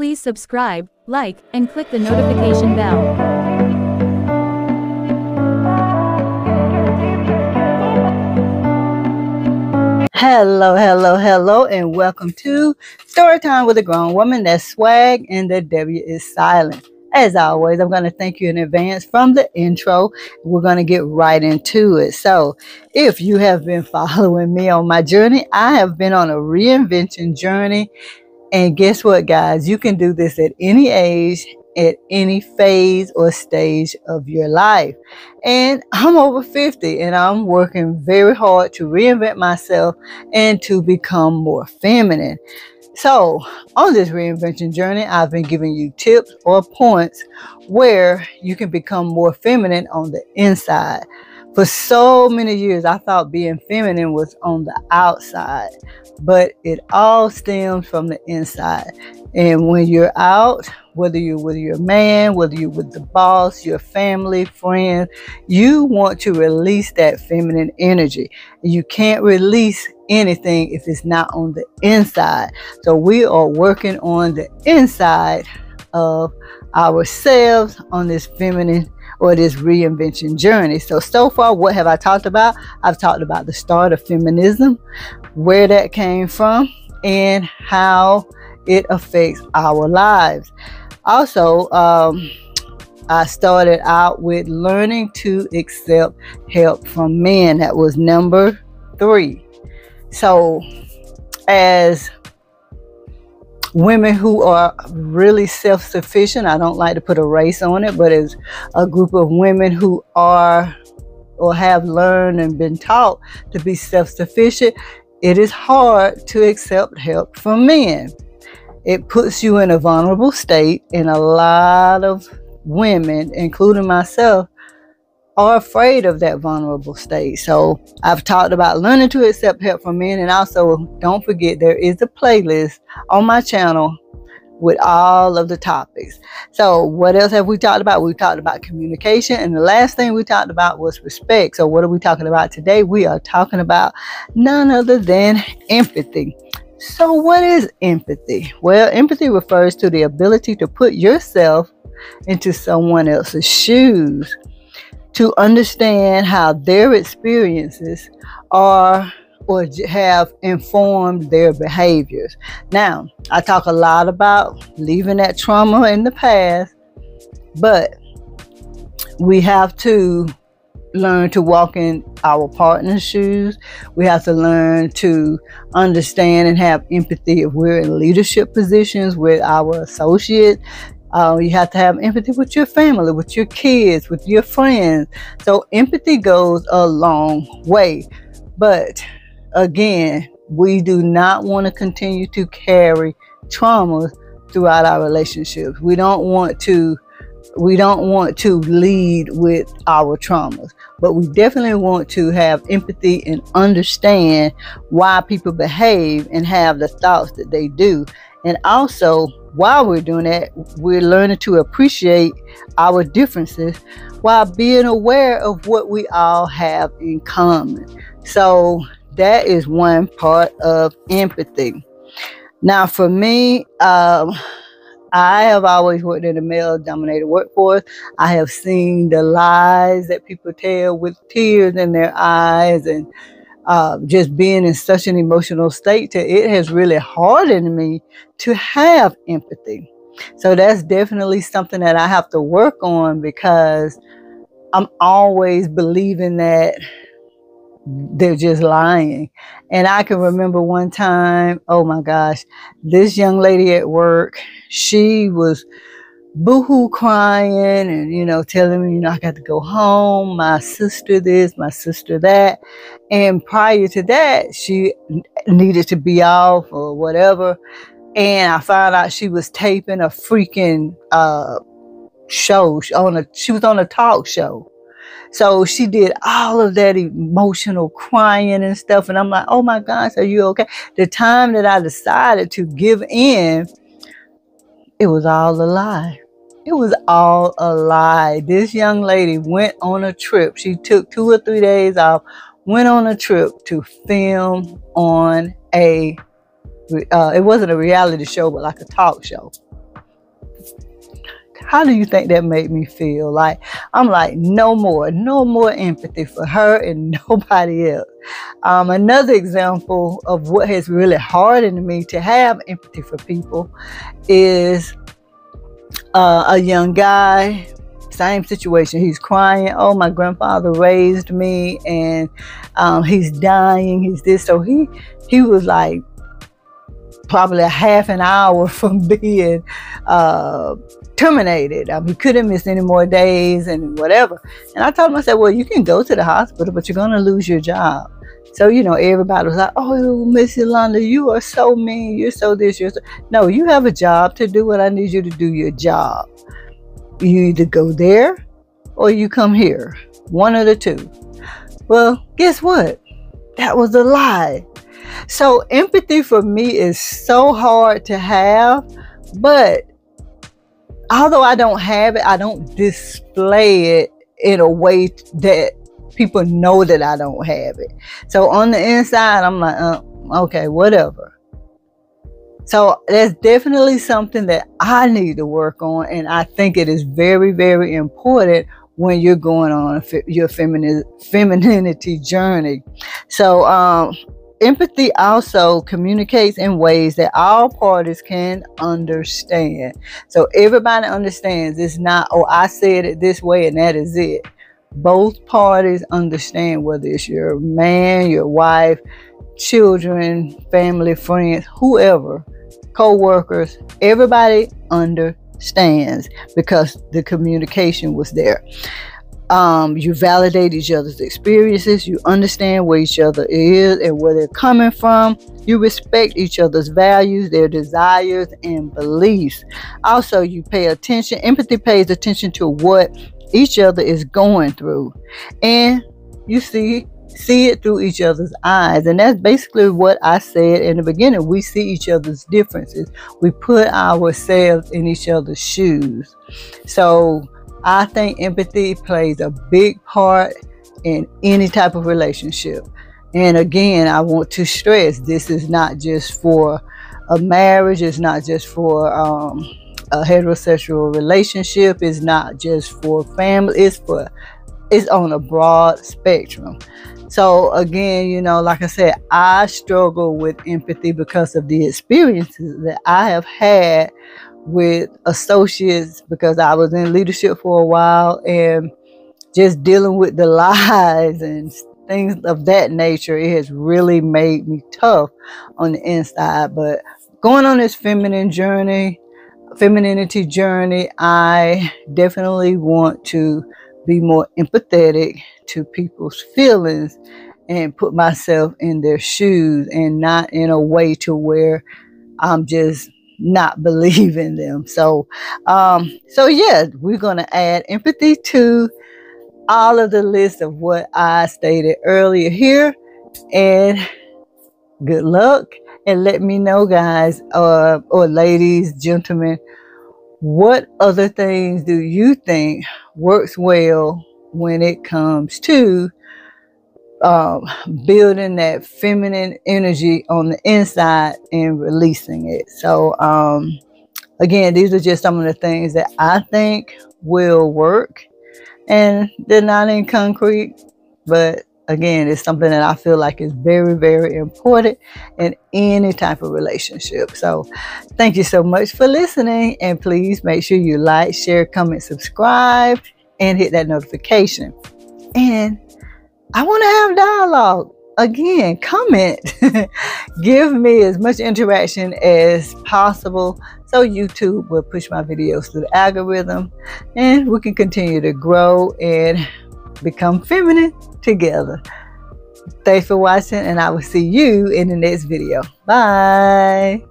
Please subscribe, like, and click the notification bell. Hello, and welcome to Storytime with a Grown Woman. That's swag, and the W is silent. As always, I'm going to thank you in advance from the intro. We're going to get right into it. So, if you have been following me on my journey, I have been on a reinvention journey. And guess what, guys? You can do this at any age, at any phase or stage of your life. And I'm over 50 and I'm working very hard to reinvent myself and to become more feminine. So on this reinvention journey, I've been giving you tips or points where you can become more feminine on the inside. For so many years, I thought being feminine was on the outside, but it all stems from the inside. And when you're out, whether you're with your man, whether you're with the boss, your family, friends, you want to release that feminine energy. You can't release anything if it's not on the inside. So we are working on the inside of ourselves on this feminine or this reinvention journey. So far, what have I talked about? I've talked about the start of feminism, where that came from, and how it affects our lives. Also, I started out with learning to accept help from men. That was number 3. So, as women who are really self-sufficient, I don't like to put a race on it, but as a group of women who are or have learned and been taught to be self-sufficient, it is hard to accept help from men. It puts you in a vulnerable state, and a lot of women, including myself, are afraid of that vulnerable state. So I've talked about learning to accept help from men, and also don't forget there is a playlist on my channel with all of the topics. So what else have we talked about? We talked about communication, and the last thing we talked about was respect. So what are we talking about today? We are talking about none other than empathy. So what is empathy? Well, empathy refers to the ability to put yourself into someone else's shoes, to understand how their experiences are or have informed their behaviors. Now, I talk a lot about leaving that trauma in the past, but we have to learn to walk in our partner's shoes. We have to learn to understand and have empathy if we're in leadership positions with our associates. You have to have empathy with your family, with your kids, with your friends. So empathy goes a long way. But again, we do not want to continue to carry traumas throughout our relationships. We don't want to lead with our traumas, but we definitely want to have empathy and understand why people behave and have the thoughts that they do. And also, while we're doing that, we're learning to appreciate our differences while being aware of what we all have in common. So that is one part of empathy. Now, for me, I have always worked in a male-dominated workforce. I have seen the lies that people tell with tears in their eyes, and just being in such an emotional state, it has really hardened me to have empathy. So that's definitely something that I have to work on, because I'm always believing that they're just lying. And I can remember one time, oh my gosh, this young lady at work, she was boohoo crying and, telling me, I got to go home, my sister this, my sister that. And prior to that, she needed to be off or whatever. And I found out she was taping a freaking show. She was on a talk show. So she did all of that emotional crying and stuff. And I'm like, oh my gosh, are you okay? The time that I decided to give in, it was all a lie. It was all a lie. This young lady went on a trip. She took 2 or 3 days off, went on a trip to film on it wasn't a reality show, but like a talk show. How do you think that made me feel? Like, I'm like, no more empathy for her and nobody else. Another example of what has really hardened me to have empathy for people is a young guy, same situation. He's crying. Oh, my grandfather raised me, and he's dying. He's this. So he was like probably a half an hour from being terminated. He couldn't miss any more days and whatever. And I told him, I said, well, you can go to the hospital, but you're going to lose your job. So, everybody was like, oh, Miss Yolanda, you are so mean. You're so this, you're so... No, you have a job to do, and I need you to do your job. You either go there or you come here. One of the two. Well, guess what? That was a lie. So empathy for me is so hard to have, but although I don't have it, I don't display it in a way that people know that I don't have it. So on the inside, I'm like, okay, whatever. So that's definitely something that I need to work on. And I think it is very, very important when you're going on your femininity journey. So empathy also communicates in ways that all parties can understand. So everybody understands. It's not, oh, I said it this way and that is it. Both parties understand, whether it's your man, your wife, children, family, friends, whoever, co-workers, everybody understands because the communication was there. You validate each other's experiences. You understand where each other is and where they're coming from. You respect each other's values, their desires, and beliefs. Also, you pay attention. Empathy pays attention to what each other is going through, and you see it through each other's eyes. And that's basically what I said in the beginning. We see each other's differences. We put ourselves in each other's shoes. So I think empathy plays a big part in any type of relationship. And again, I want to stress, this is not just for a marriage. It's not just for a heterosexual relationship. It's not just for family. It's on a broad spectrum. So again, like I said, I struggle with empathy because of the experiences that I have had with associates, because I was in leadership for a while, and just dealing with the lies and things of that nature. It has really made me tough on the inside. But going on this femininity journey, I definitely want to be more empathetic to people's feelings and put myself in their shoes, and not in a way to where I'm just not believing them. So yeah, we're going to add empathy to all of the list of what I stated earlier here. And good luck, and let me know, guys, or ladies, gentlemen, what other things do you think works well when it comes to building that feminine energy on the inside and releasing it? So again, these are just some of the things that I think will work, and they're not in concrete, but again, it's something that I feel like is very, very important in any type of relationship. So thank you so much for listening, and please make sure you like, share, comment, subscribe, and hit that notification. And I want to have dialogue. Again, comment. Give me as much interaction as possible so YouTube will push my videos through the algorithm, and we can continue to grow and become feminine together. Thanks for watching, and I will see you in the next video. Bye.